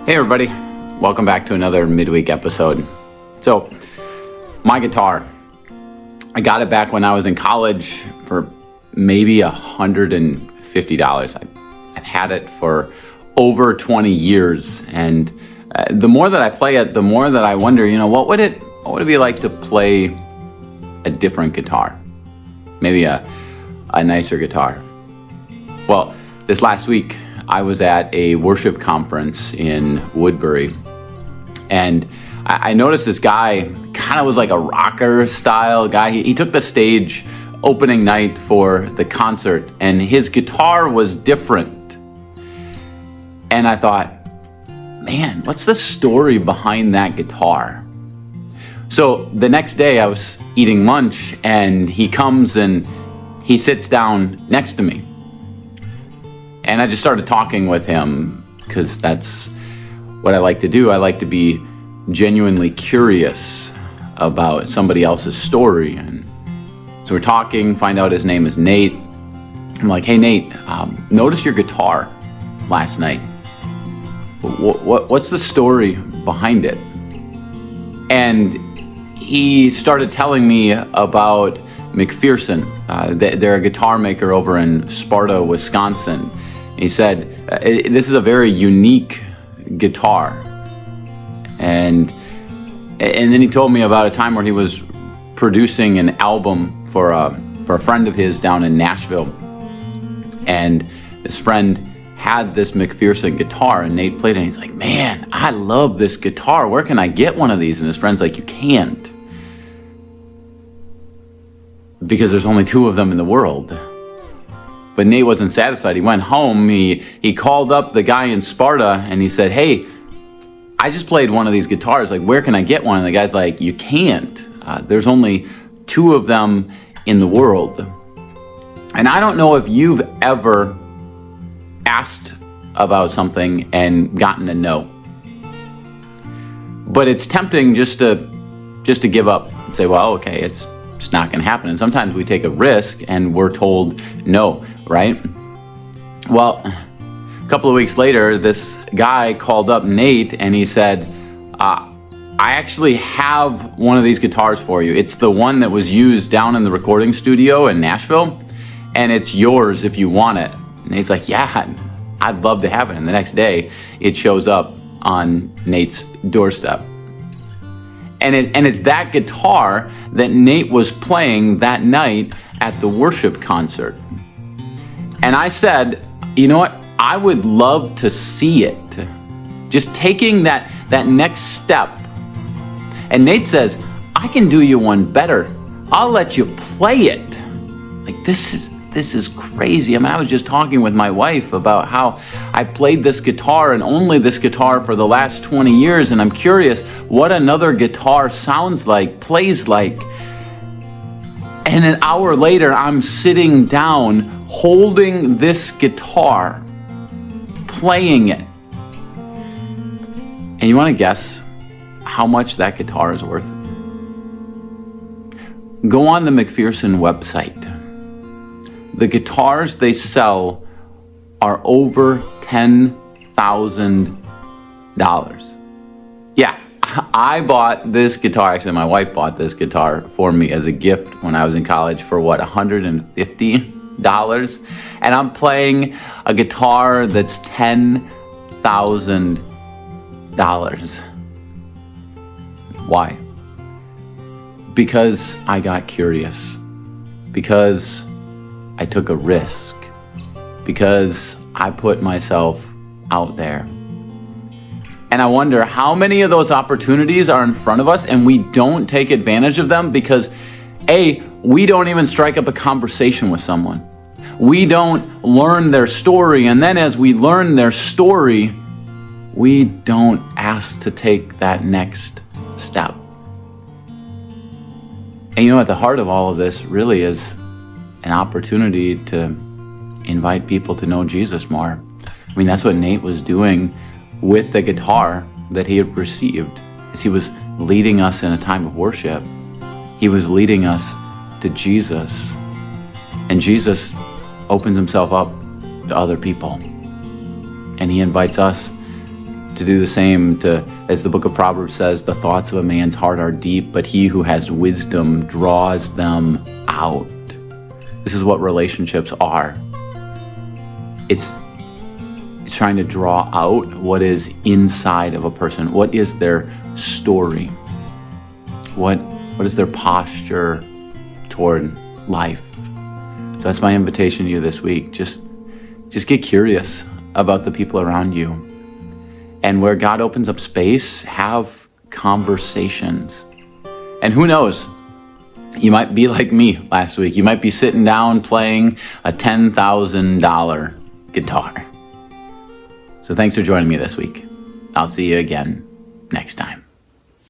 Hey everybody, welcome back to another midweek episode. So, my guitar, I got it back when I was in college for maybe $150. I've had it for over 20 years, and the more that I play it, the more that I wonder, what would it be like to play a different guitar? Maybe a nicer guitar. Well, this last week, I was at a worship conference in Woodbury, and I noticed this guy kind of was like a rocker style guy. He took the stage opening night for the concert, and his guitar was different. And I thought, man, what's the story behind that guitar? So the next day I was eating lunch, and he comes and he sits down next to me. And I just started talking with him because that's what I like to do. I like to be genuinely curious about somebody else's story. And so we're talking, find out his name is Nate. I'm like, hey Nate, notice your guitar last night. What's the story behind it? And he started telling me about McPherson. They're a guitar maker over in Sparta, Wisconsin. He said, this is a very unique guitar. And then he told me about a time where he was producing an album for a friend of his down in Nashville. And this friend had this McPherson guitar, and Nate played it, and he's like, man, I love this guitar. Where can I get one of these? And his friend's like, you can't. Because there's only two of them in the world. But Nate wasn't satisfied. He went home, he called up the guy in Sparta, and he said, hey, I just played one of these guitars. Like, where can I get one? And the guy's like, you can't. There's only two of them in the world. And I don't know if you've ever asked about something and gotten a no. But it's tempting just to give up and say, well, okay, it's not going to happen. And sometimes we take a risk and we're told no, right? Well, a couple of weeks later, this guy called up Nate and he said, I actually have one of these guitars for you. It's the one that was used down in the recording studio in Nashville, and it's yours if you want it. And he's like, yeah, I'd love to have it. And the next day, it shows up on Nate's doorstep. And it's that guitar that Nate was playing that night at the worship concert. And I said, you know what? I would love to see it. Just taking that next step. And Nate says, I can do you one better. I'll let you play it. Like, this is crazy. I mean, I was just talking with my wife about how I played this guitar and only this guitar for the last 20 years, and I'm curious what another guitar sounds like, plays like. And an hour later, I'm sitting down holding this guitar, playing it. And you want to guess how much that guitar is worth? Go on the McPherson website. The guitars they sell are over $10,000. Yeah, I bought this guitar. Actually, my wife bought this guitar for me as a gift when I was in college for $150. And I'm playing a guitar that's $10,000. Why? Because I got curious. Because I took a risk, because I put myself out there. And I wonder how many of those opportunities are in front of us and we don't take advantage of them because A, we don't even strike up a conversation with someone. We don't learn their story, and then as we learn their story, we don't ask to take that next step. And at the heart of all of this really is an opportunity to invite people to know Jesus more. I mean, that's what Nate was doing with the guitar that he had received. As he was leading us in a time of worship, he was leading us to Jesus. And Jesus opens himself up to other people. And he invites us to do the same, as the book of Proverbs says, the thoughts of a man's heart are deep, but he who has wisdom draws them out. This is what relationships are. It's trying to draw out what is inside of a person. What is their story? What is their posture toward life? So that's my invitation to you this week. Just get curious about the people around you. And where God opens up space, have conversations. And who knows? You might be like me last week. You might be sitting down playing a $10,000 guitar. So thanks for joining me this week. I'll see you again next time.